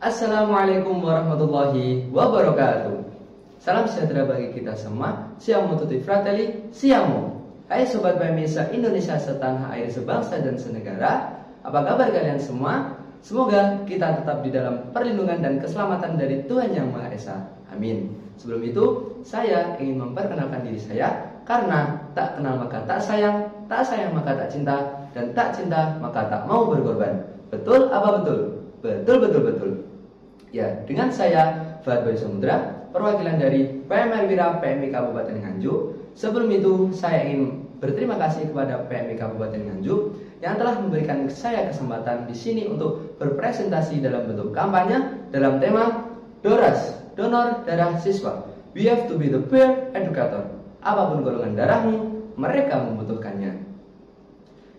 Assalamualaikum warahmatullahi wabarakatuh. Salam sejahtera bagi kita semua. Siamo tutti fratelli, siamo. Hai sobat PMI se-Indonesia setanah air, sebangsa dan senegara. Apa kabar kalian semua? Semoga kita tetap di dalam perlindungan dan keselamatan dari Tuhan Yang Maha Esa. Amin. Sebelum itu, saya ingin memperkenalkan diri saya, karena tak kenal maka tak sayang maka tak cinta, dan tak cinta maka tak mau berkorban. Betul apa betul? Betul. Ya, dengan saya Fuad Bayu Samudra, perwakilan dari PMR Wira PMI Kabupaten Nganjuk. Sebelum itu, saya ingin berterima kasih kepada PMI Kabupaten Nganjuk yang telah memberikan saya kesempatan di sini untuk berpresentasi dalam bentuk kampanye dalam tema DORAS, donor darah siswa. We have to be the peer educator. Apapun golongan darahmu, mereka membutuhkannya.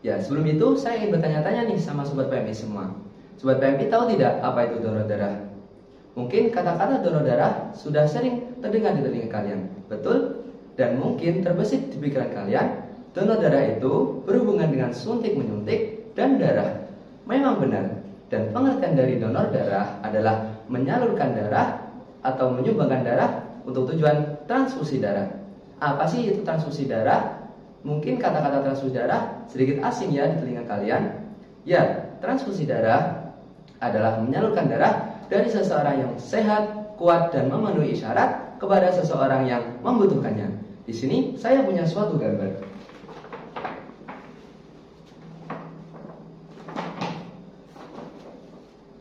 Ya, sebelum itu saya ingin bertanya-tanya nih sama sobat PMI semua. Sobat PMI tahu tidak apa itu donor darah? Mungkin kata-kata donor darah sudah sering terdengar di telinga kalian, betul? Dan mungkin terbesit di pikiran kalian, donor darah itu berhubungan dengan suntik-menyuntik dan darah. Memang benar, dan pengertian dari donor darah adalah menyalurkan darah atau menyumbangkan darah untuk tujuan transfusi darah. Apa sih itu transfusi darah? Mungkin kata-kata transfusi darah sedikit asing ya di telinga kalian. Ya, transfusi darah adalah menyalurkan darah dari seseorang yang sehat, kuat, dan memenuhi syarat kepada seseorang yang membutuhkannya. Di sini saya punya suatu gambar.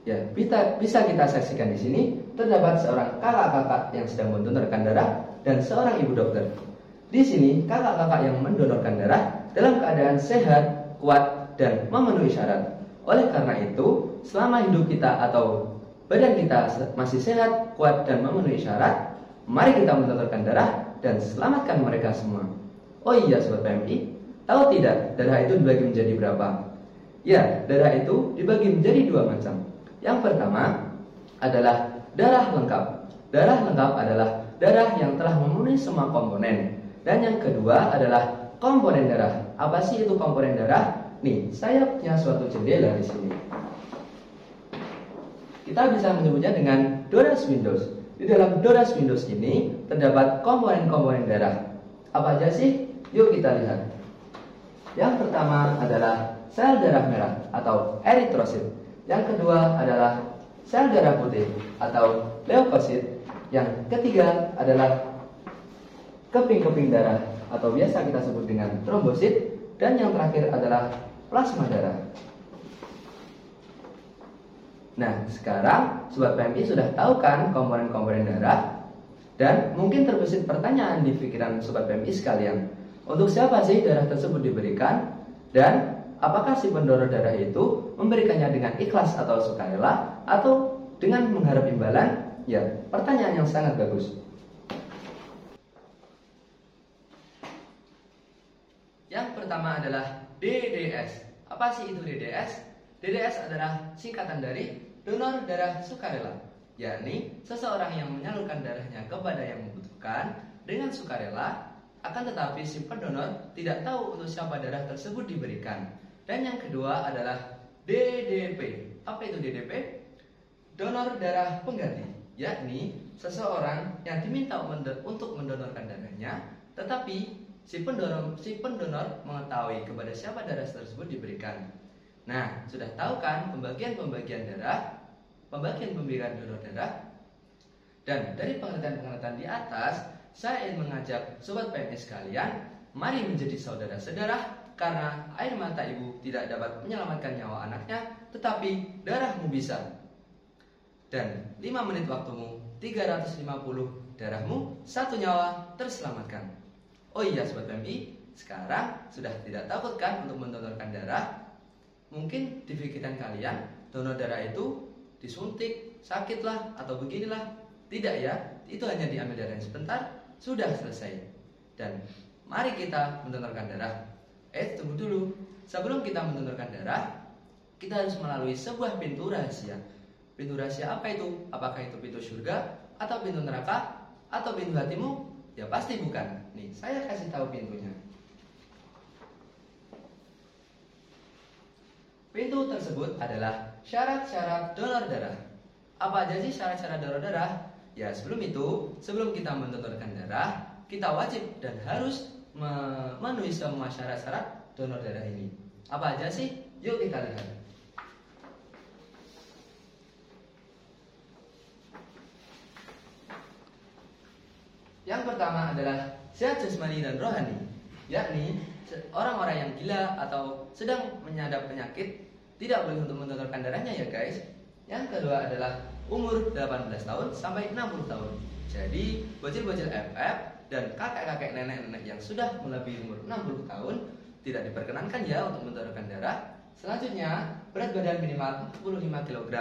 Ya, bisa kita saksikan di sini terdapat seorang kakak-kakak yang sedang mendonorkan darah dan seorang ibu dokter. Di sini kakak-kakak yang mendonorkan darah dalam keadaan sehat, kuat, dan memenuhi syarat. Oleh karena itu, selama hidup kita atau badan kita masih sehat, kuat, dan memenuhi syarat, mari kita mendonorkan darah dan selamatkan mereka semua. Oh iya Sobat PMI, tahu tidak darah itu dibagi menjadi berapa? Ya, darah itu dibagi menjadi dua macam. Yang pertama adalah darah lengkap. Darah lengkap adalah darah yang telah memenuhi semua komponen. Dan yang kedua adalah komponen darah. Apa sih itu komponen darah? Nih, saya punya suatu jendela di sini. Kita bisa menyebutnya dengan DORAS Windows. Di dalam DORAS Windows ini terdapat komponen-komponen darah. Apa aja sih? Yuk kita lihat. Yang pertama adalah sel darah merah atau eritrosit. Yang kedua adalah sel darah putih atau leukosit. Yang ketiga adalah keping-keping darah atau biasa kita sebut dengan trombosit. Dan yang terakhir adalah plasma darah. Nah, sekarang Sobat PMI sudah tahu kan komponen-komponen darah? Dan mungkin terbesit pertanyaan di pikiran Sobat PMI sekalian. Untuk siapa sih darah tersebut diberikan? Dan apakah si pendonor darah itu memberikannya dengan ikhlas atau sukarela? Atau dengan mengharap imbalan? Ya, pertanyaan yang sangat bagus. Yang pertama adalah DDS. Apa sih itu DDS? DDS adalah singkatan dari donor darah sukarela, yakni seseorang yang menyalurkan darahnya kepada yang membutuhkan dengan sukarela, akan tetapi si pendonor tidak tahu untuk siapa darah tersebut diberikan. Dan yang kedua adalah DDP. Apa itu DDP? Donor darah pengganti, yakni seseorang yang diminta untuk mendonorkan darahnya, tetapi si pendonor mengetahui kepada siapa darah tersebut diberikan. Nah, sudah tahu kan pembagian darah, pembagian donor darah? Dan dari pengertian-pengertian di atas, saya ingin mengajak Sobat PMI sekalian, mari menjadi saudara sedarah, karena air mata ibu tidak dapat menyelamatkan nyawa anaknya, tetapi darahmu bisa. Dan 5 menit waktumu, 350 darahmu, 1 nyawa terselamatkan. Oh iya Sobat PMI, sekarang sudah tidak takut kan untuk mendonorkan darah? Mungkin di pikiran kalian, donor darah itu disuntik, sakitlah, atau beginilah. Tidak ya, itu hanya diambil darah sebentar, sudah selesai. Dan mari kita mendonorkan darah. Tunggu dulu. Sebelum kita mendonorkan darah, kita harus melalui sebuah pintu rahasia. Pintu rahasia apa itu? Apakah itu pintu surga, atau pintu neraka, atau pintu hatimu? Ya pasti bukan. Nih, saya kasih tahu pintunya. Pintu tersebut adalah syarat-syarat donor darah. Apa aja sih syarat-syarat donor darah? Ya, sebelum kita mendonorkan darah, kita wajib dan harus memenuhi semua syarat-syarat donor darah ini. Apa aja sih? Yuk kita lihat. Yang pertama adalah sehat jasmani dan rohani, yakni orang-orang yang gila atau sedang menyadap penyakit tidak boleh untuk mendonorkan darahnya ya guys. Yang kedua adalah umur 18 tahun sampai 60 tahun. Jadi bocil-bocil FF dan kakek-kakek nenek-nenek yang sudah melebihi umur 60 tahun tidak diperkenankan ya untuk mendonorkan darah. Selanjutnya, berat badan minimal 45 kg,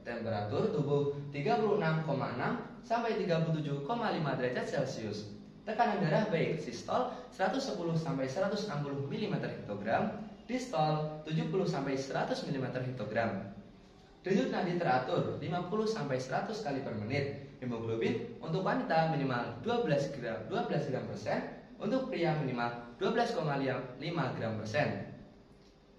temperatur tubuh 36,6 sampai 37,5 derajat Celcius. Tekanan darah baik sistol 110 sampai 160 mm/Hg, distol 70 sampai 100 mm/Hg. Denyut nadi teratur 50 sampai 100 kali per menit. Hemoglobin untuk wanita minimal 12 gram persen, untuk pria minimal 12,5 gram persen.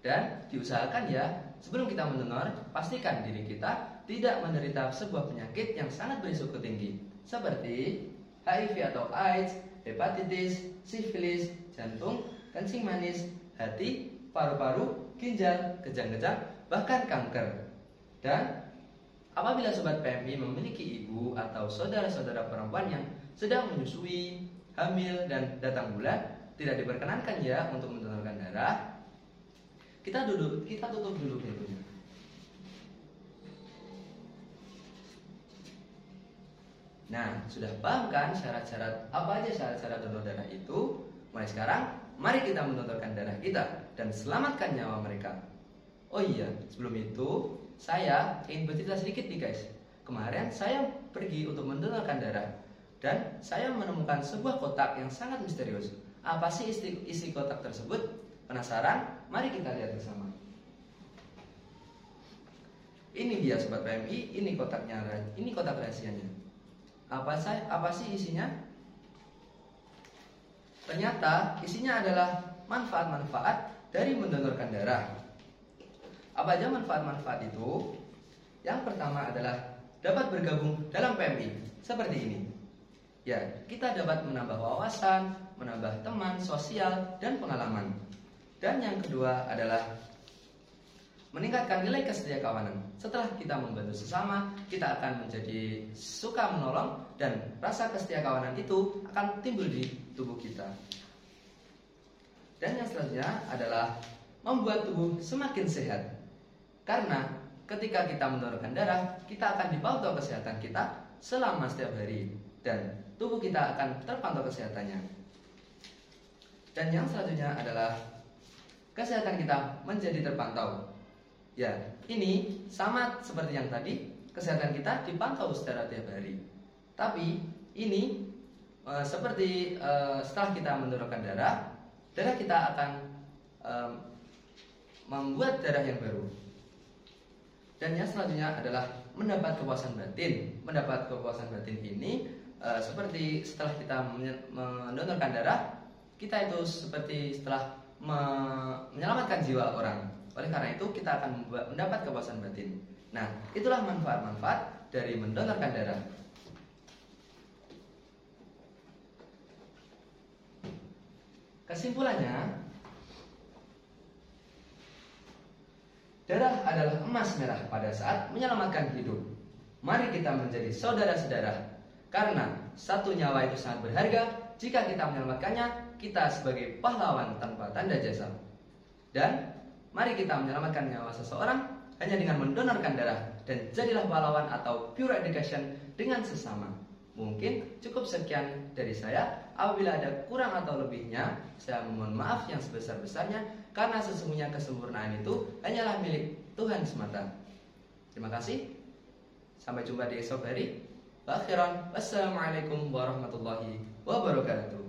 Dan diusahakan ya, sebelum kita mendonor, pastikan diri kita tidak menderita sebuah penyakit yang sangat berisiko tinggi, seperti HIV atau AIDS, hepatitis, sifilis, jantung, kencing manis, hati, paru-paru, ginjal, kejang-kejang, bahkan kanker. Dan apabila Sobat PMI memiliki ibu atau saudara-saudara perempuan yang sedang menyusui, hamil, dan datang bulan, tidak diperkenankan ya untuk mendonorkan darah. Kita tutup dulu pintunya. Nah, sudah paham kan syarat-syarat apa aja syarat-syarat donor darah itu? Mulai sekarang, mari kita mendonorkan darah kita dan selamatkan nyawa mereka. Oh iya, sebelum itu saya ingin bercerita sedikit nih guys. Kemarin saya pergi untuk mendonorkan darah dan saya menemukan sebuah kotak yang sangat misterius. Apa sih isi kotak tersebut? Penasaran? Mari kita lihat bersama. Ini dia Sobat PMI, ini kotaknya, ini kotak rahasianya. Apa sih isinya? Ternyata isinya adalah manfaat-manfaat dari mendonorkan darah. Apa aja manfaat-manfaat itu? Yang pertama adalah dapat bergabung dalam PMI seperti ini. Ya, kita dapat menambah wawasan, menambah teman, sosial, dan pengalaman. Dan yang kedua adalah meningkatkan nilai kesetia kawanan. Setelah kita membantu sesama, kita akan menjadi suka menolong dan rasa kesetia kawanan itu akan timbul di tubuh kita. Dan yang selanjutnya adalah membuat tubuh semakin sehat. Karena ketika kita mendonorkan darah, kita akan dipantau kesehatan kita selama setiap hari dan tubuh kita akan terpantau kesehatannya. Dan yang selanjutnya adalah kesehatan kita menjadi terpantau. Ya, ini sama seperti yang tadi, kesehatan kita dipantau secara tiap hari. Tapi ini seperti setelah kita mendonorkan darah kita akan membuat darah yang baru. Dan yang selanjutnya adalah mendapat kepuasan batin. Mendapat kepuasan batin ini seperti setelah kita mendonorkan darah, kita itu seperti setelah menyelamatkan jiwa orang. Oleh karena itu kita akan mendapat kepuasan batin. Nah, itulah manfaat-manfaat dari mendonorkan darah. Kesimpulannya, darah adalah emas merah pada saat menyelamatkan hidup. Mari kita menjadi saudara-saudara, karena satu nyawa itu sangat berharga. Jika kita menyelamatkannya, kita sebagai pahlawan tanpa tanda jasa. Dan mari kita menyelamatkan nyawa seseorang hanya dengan mendonorkan darah. Dan jadilah pahlawan atau pure education dengan sesama. Mungkin cukup sekian dari saya. Apabila ada kurang atau lebihnya, saya mohon maaf yang sebesar-besarnya, karena sesungguhnya kesempurnaan itu hanyalah milik Tuhan semata. Terima kasih. Sampai jumpa di esok hari. Wassalamualaikum warahmatullahi wabarakatuh.